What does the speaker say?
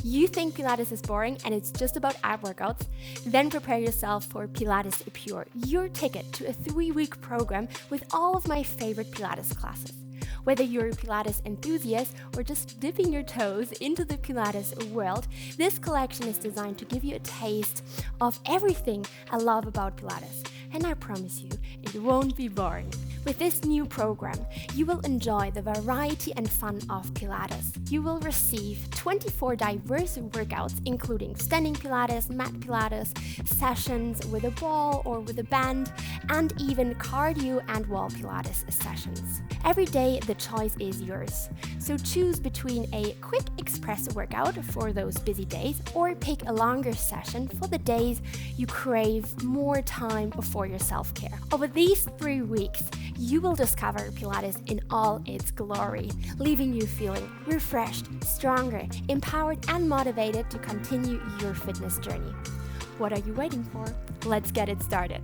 You think Pilates is boring and it's just about ab workouts? Then prepare yourself for Pilates Pure, your ticket to a 3-week program with all of my favorite Pilates classes. Whether you're a Pilates enthusiast or just dipping your toes into the Pilates world, this collection is designed to give you a taste of everything I love about Pilates. And I promise you, it won't be boring. With this new program, you will enjoy the variety and fun of Pilates. You will receive 24 diverse workouts, including standing Pilates, mat Pilates, sessions with a ball or with a band, and even cardio and wall Pilates sessions. Every day, the choice is yours. So choose between a quick express workout for those busy days or pick a longer session for the days you crave more time for your self-care. Over these 3 weeks, you will discover Pilates in all its glory, leaving you feeling refreshed, stronger, empowered, and motivated to continue your fitness journey. What are you waiting for? Let's get it started.